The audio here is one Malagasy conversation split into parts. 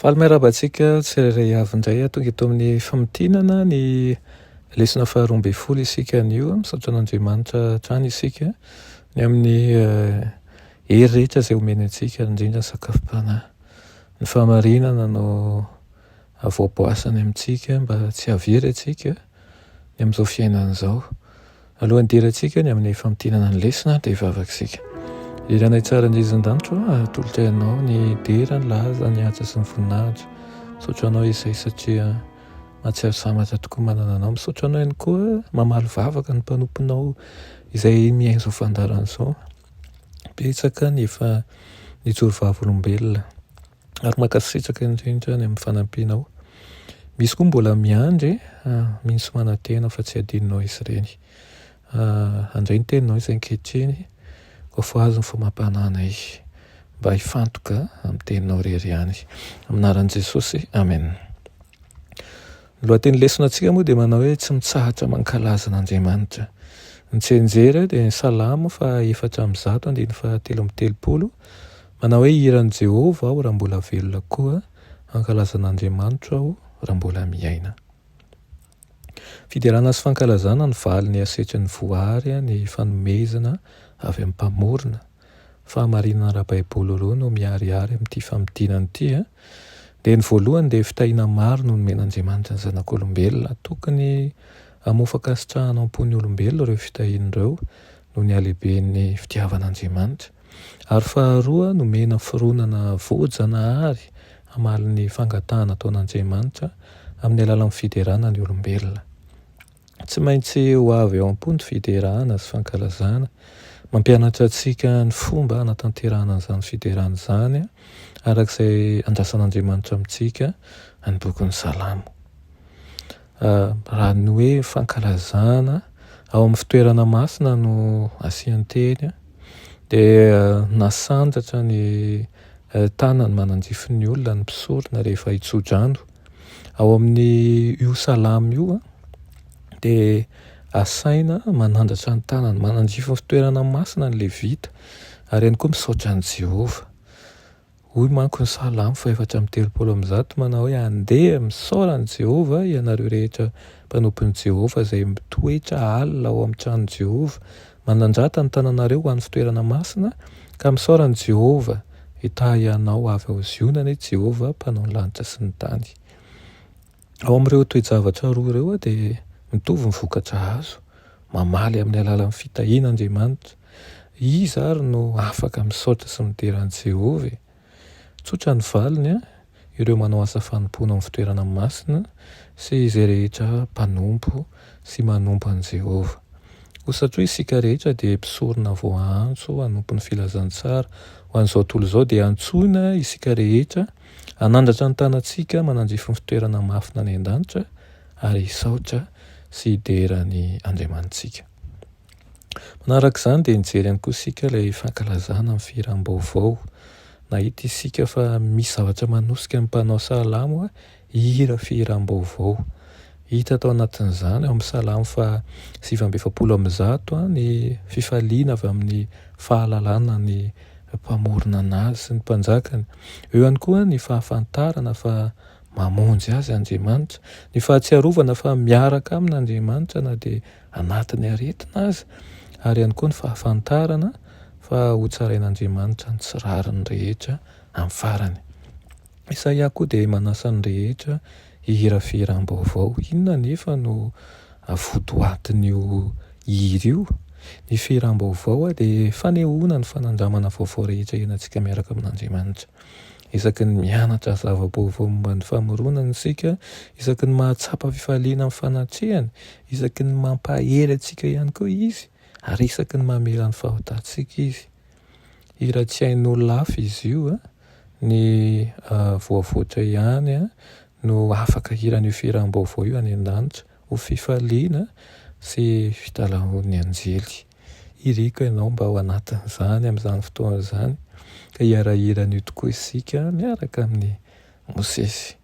Faly miarabantsika tsirairay avy indray tonga eto amin'ny famotinana ny lesona faharoa ambin'ny folo isika anio misaotra an'Andriamanitra hatrany isika ny amin'ny hery rehetra izay omeny antsika indrindra ny sakafom-panahy. Ny fahamarinana no voaboasany amintsika mba tsy havery antsika ny amin'izao fiainana izao. Alohan'ny derantsika ny amin'ny famotinana ny lesona dia hivavaka isika. Iranay tsara indrindra-danitro atolotra ianao ny dera ny laza ny atsa sy ny voninahitra. Misaotra anao izay satria mahatsiaro samatra tokoa manana anao. Misaotra anao ihany koa mamaly vavaka ny mpanomponao izay miaina izao fandarana izao. Betsaka ny efa nijoro vavolombelona ary mankasitraka indrindra ny amin'ny fanampianao. Misy koa mbola miandry misy manantena fa tsy adininao izy ireny. Andray ny teninao izay ankehitriny koa azo ny fomam-pananay mba hifantoka amin'ny teninao rery ihany. Aminaran'i Jesosy, amen. Ny lohateny lesonantsika moa dia manao hoe tsy mitsahatra mankalaza an'Andriamanitra. Ny tsenjera dia ny salamo fa 4:330 manao hoe hiran'i Jehovah aho raha mbola velona koa, ankalaza an'Andriamanitra aho raha mbola miaina. Fiderana sy fankalazana ny valy ny asetry ny voary, ny fanomezana avy amin'ny mpamorona. Fahamarinana ara-baiboly roa no miharihary amin'ity famidinana ity. Dia ny voalohany dia fitahiana maro no nomen'Andriamanitra ny zanak'olombelona. Tokony hamofakasitrahana am-pony olombelona ireo fitahiana ireo noho ny halehiben'ny fitiavan'Andriamanitra. Ary faharoa nomena fironana voajanahary hamaly ny fangatahana ataon'Andriamanitra amin'ny alalan'ny fiderana ny olombelona. Tsy maintsy ho avy eo am-pony fiderana sy fankalazana, mampianatra antsika ny fomba hanatanterahana an'izany fiderana izany arak'izay andrasan'Andriamanitra amintsika ny bokin'ny Salamo. Raha ny hoe fankalazana ao amin'ny fitoerana masina no asian-teny dia nasandratra ny tanany manandrify ny olona ny mpisorona rehefa hitso-drano. Ao amin'ny io salamo io dia asaina manandratra ny tanany manandrify ny fitoerana masina ny Levita ary ihany koa misaotra an'i Jehovah. Hoy manko ny salamo 4:30 manao hoe andeha misaora an'i Jehovah ianareo rehetra mpanompon'i Jehovah izay mitoetra alina ao amin'ny tranon'i Jehovah, manandrata ny tananareo ho an'ny fitoerana masina ka misaora an'i Jehovah hitahy anao avy ao zionany Jehovah mpanao ny lanitra sy ny tany. Ao amin'ireo toe-javatra roa ireo dia mitovy ny vokatra azo, mamaly amin'ny alalan'ny fitahian'Andriamanitra. Iza ary no afaka misaotra sy midera an'i Jehovah? Tsotra ny valiny ireo manao asa fanompoana amin'ny fitoerana masina sy izay rehetra mpanompo sy manompo an'i Jehovah. Satria isika rehetra dia mpisorona voaantso hanompo ny filazantsara. Ho an'izao tontolo izao dia antsoina isika rehetra hanandratra ny tanantsika manandrify ny fitoerana mafina any an-danitra ary hisaotra sy hideran'ny Andriamanitsika. Manarak'izany dia nijery ihany koa isika ilay fankalazana amin'ny firam-baovao. Nahita isika fa misy zavatra manosika ny mpanao salamo hihira firam-baovao. Hita tao anatin'izany ao amin'ny salamo 7:100 ny fifaliana avy amin'ny fahalalana ny mpamorona anazy sy ny mpanjakany. Eo ihany koa ny fahafantarana fa mamonjy azy Andriamanitra, ny fahatsiarovana fa miaraka amin'Andriamanitra na dia anatin'ny aretina azy, ary ihany koa ny fahafantarana fa ho tsarain'Andriamanitra ny tsirariny rehetra amin'ny farany. Isaia koa dia manasa ny rehetra hihira firam-baovao. Inona nefa no votoatin'io hira io? Ny firam-baovao dia fanehoana ny fanandramana vaovao rehetra iainantsika miaraka amin'Andriamanitra. Isaky ny mianatra zava-baovao momba ny famoronana isika, isaky ny mahatsapa fifaliana amin'ny fanatrehany, isaky ny mampahery antsika ihany koa izy, ary isaky ny mamela ny fahatantsika izy. Hira tsy hain'olona hafa izy io, ny voavoatra ihany no afaka hiran'io firam-baovao io any an-danitra ho fifaliana sy fitalaon'ny anjely. Iriko ianao mba ao anatin'izany amin'izany fotoana izany ka hiara-hiran'io tokoa isika miaraka amin'ny Mosesy.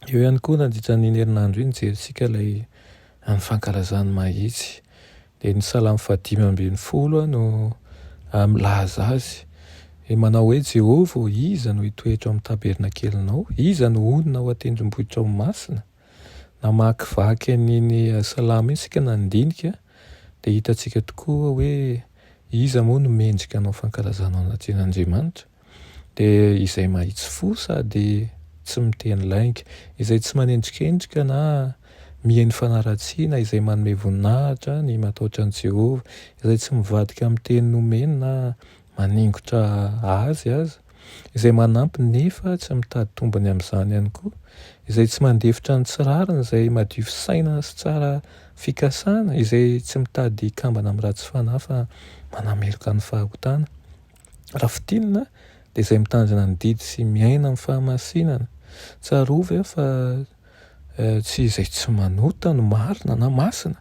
Eo ihany koa nandritra ny herinandro io nijery isika ilay amin'ny fankalazany mahitsy. Dia ny salamo 5:10 no milaza azy. manao hoe Jehova iza no hitoetra amin'ny tabernakelinao, iza no onona ho atendrombohitra ao masina. Namakivaky an'iny salama iny sika nandinika dia hitantsika tokoa hoe iza moa no mendrika anao fankalazanao anatin'Andriamanitra, dia izay mahitsy fo sady tsy miteny lainga, izay tsy manendrikendrika na mihaino fanaratsiana, izay manome voninahitra ny matahotra an'i Jehova, izay tsy mivadika amin'ny teny nomeny na maningotra azy, izay manampy nefa tsy mitady tombony amin'izany ihany koa, izay tsy mandefitra ny tsirariny, izay madio fisaina sy tsara fikasana, izay tsy mitady kambana amin'ny ratsy fanahy fa manameloka ny fahagotana. Raha fitinina dia izay mitandrina ny didy sy miaina amin'ny fahamasinana. Tsarovy fa tsy izay tsy manota no marina na masina,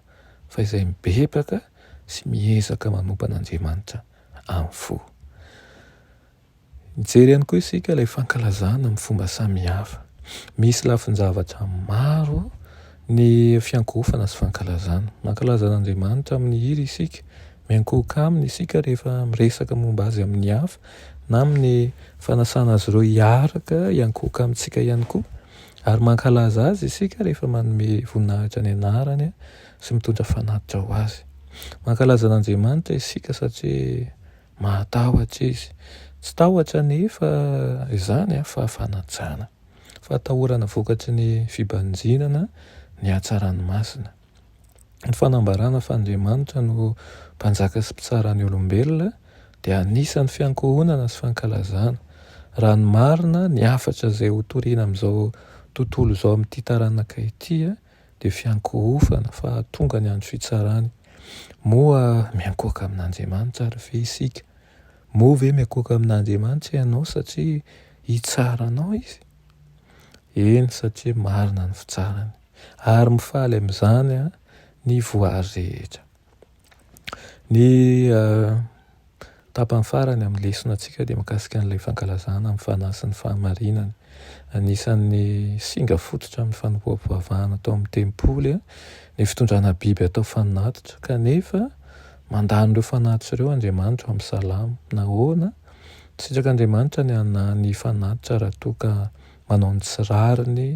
fa izay mibebaka sy miezaka manompa an'Andriamanitra amin'ny fo. Mijery ihany koa isika ilay fankalazana amin'ny fomba samihafa. Misy lafin-javatra maro ny fiankofana sy fankalazana. Mankalaza an'Andriamanitra amin'ny hira isika, miankohoka aminy isika rehefa miresaka momba azy amin'ny hafa, na amin'ny fanasana azy ireo hiaraka hiankohoka amintsika ihany koa, ary mankalaza azy isika rehefa manome voninahitra ny anarany sy mitondra fanatitra ho azy. Mankalaza an'Andriamanitra isika satria mahatahotra izy, tsy tahotra nefa izany fa fanajana, fatahorana vokatry ny fibanjinana ny hatsaran'ny masina. Ny fanambarana fa Andriamanitra no mpanjaka sy mpitsara ny olombelona dia anisan'ny fiankohonana sy fankalazana. Raha ny marina ny hafatra izay ho toriana amin'izao tontolo izao amin'ity taranaka ity dia fiankohofana fa tonga ny andro fitsarany. Moa miankohoka amin'Andriamanitra ary ve isika? Moa ve miankohoka amin'Andriamanitra ianao satria hitsaranao izy? Eny, satria marina ny fitsarany ary mifaly amin'izany ny voary rehetra. Ny tapany farany amin'ny lesonantsika dia mahakasika an'ilay fankalazana amin'ny fanahy sy ny fahamarinana. Anisan'ny singa fototra amin'ny fanompoam-pivavahana atao amin'ny tempoly ny fitondrana biby atao fanatitra, kanefa mandany ireo fanatitra ireo Andriamanitra amin'ny salamo. Nahoana? Sitrakan'Andriamanitra ny hanahy ny fanatitra raha toa ka manao ny tsirariny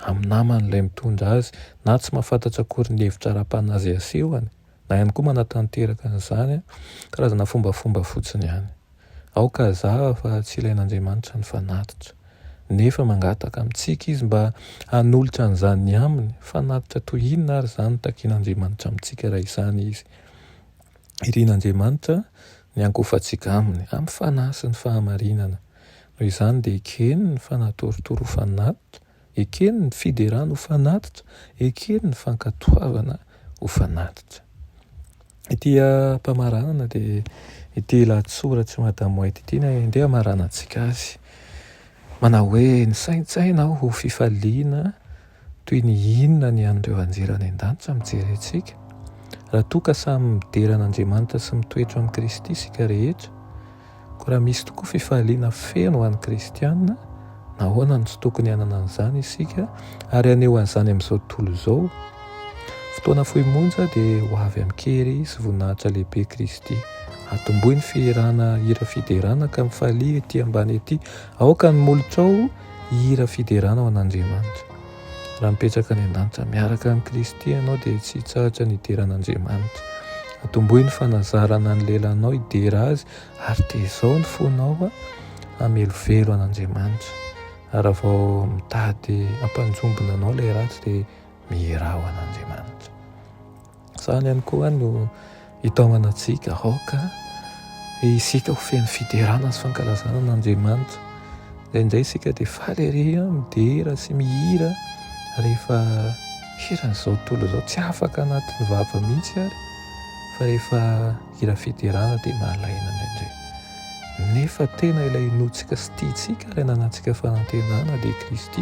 amin'ny naman'ilay mitondra azy, na tsy mahafantatra akory ny hevitra ara-panazy asehony, na ihany koa manatanteraka an'izany karazana fombafomba fotsiny ihany. Aoka zava fa tsy ilain'Andriamanitra ny fanatitra, nefa mangataka amintsika izy mba hanolotra an'izany ny aminy. Fanatitra toy inona ary izany takian'Andriamanitra amintsika raha izany izy? Irian'Andriamanitra ny ankofantsika aminy amin'ny fanahy sy ny fahamarinana. Noho izany dia ekeny ny fanatorotoro ho fanatitra, ekeny ny fiderana ho fanatitra, ekeny ny fankatoavana ho fanatitra. Ity mpamaranana dia ity lahatsoratra Madamo White ity indray hamaranantsika azy. Manao hoe ny saintsainao ho fifaliana toy ny inona ny an'ireo anjera any an-danitra mijery antsika. Raha toa ka samy midera an'Andriamanitra sy mitoetra amin'ny Kristy isika rehetra, koa raha misy tokoa fifaliana feno ho an'ny kristianina, nahoana no tsy tokony hanana an'izany isika ary aneho an'izany amin'izao tontolo izao? Fotoana fohy monja dia ho avy amin'kery sy voninahitra lehibe Kristy. Atombohy ny fihirana hira fiderana ka mifalia ety ambany ety. Aoka ny molotra ao hira fiderana ho an'Andriamanitra. Raha mipetraka any an-danitra miaraka amin'ny Kristy ianao dia tsy hitsahatra ny hideran'Andriamanitra. Atombohy ny fanazarana ny lelanao hidera azy ary tezao ny fonao hamelovelo an'Andriamanitra. Raha vao mitady hampanjombona anao ilay ratsy dia mihira ho an'Andriamanitra. Izany ihany koa no hitaomana antsika aoka isika ho feno fiderana sy fankalazana an'Andriamanitra. Indraindray isika dia faly ery midera sy mihira rehefa hiran'izao tontolo izao tsy afaka anatin'ny vava mihitsy ary, fa rehefa hira fiderana dia mahalaina indraindray. Nefa tena ilay notsika sy tiantsika ilay nanantsika fanantenana dia Kristy,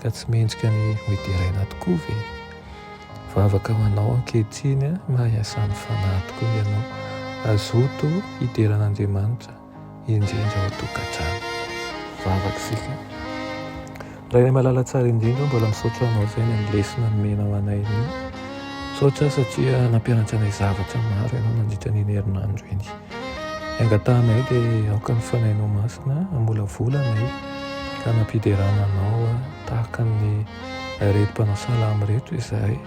ka tsy mendrika ny hoideraina tokoa ve? Vavaka ho anao ankehitriny mahay asany fanahy tokoa ianao. Azoto hideran'Andriamanitra indrindra ao tokantrano. Vavaka isika. Raha ilay malala tsara indrindra mbola misaotra anao izay ny lesona nomenao anay io. Misaotra satria nampianatra anay zavatra maro ianao nandritra ny herinandro iny. angatanay dia aoka ny fanainao masina amolavolana ka nampiderananao tahaka ny retim-panao salamy reto izahay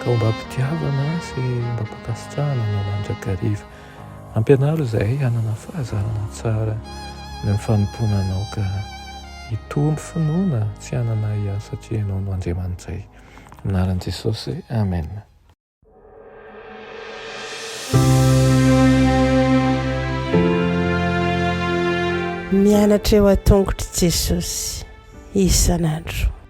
ka mba mpitiavana sy mba mpakasitrahana no mandrakariva ampianaro izahay hanana fahazarana tsara ny mifanomponanao ka hitombo finoana tsy hanana ihany satria ianao no Andriamanitray anaran'i Jesosy amen. Mianatra eo an-tongotry Jesosy isan'andro.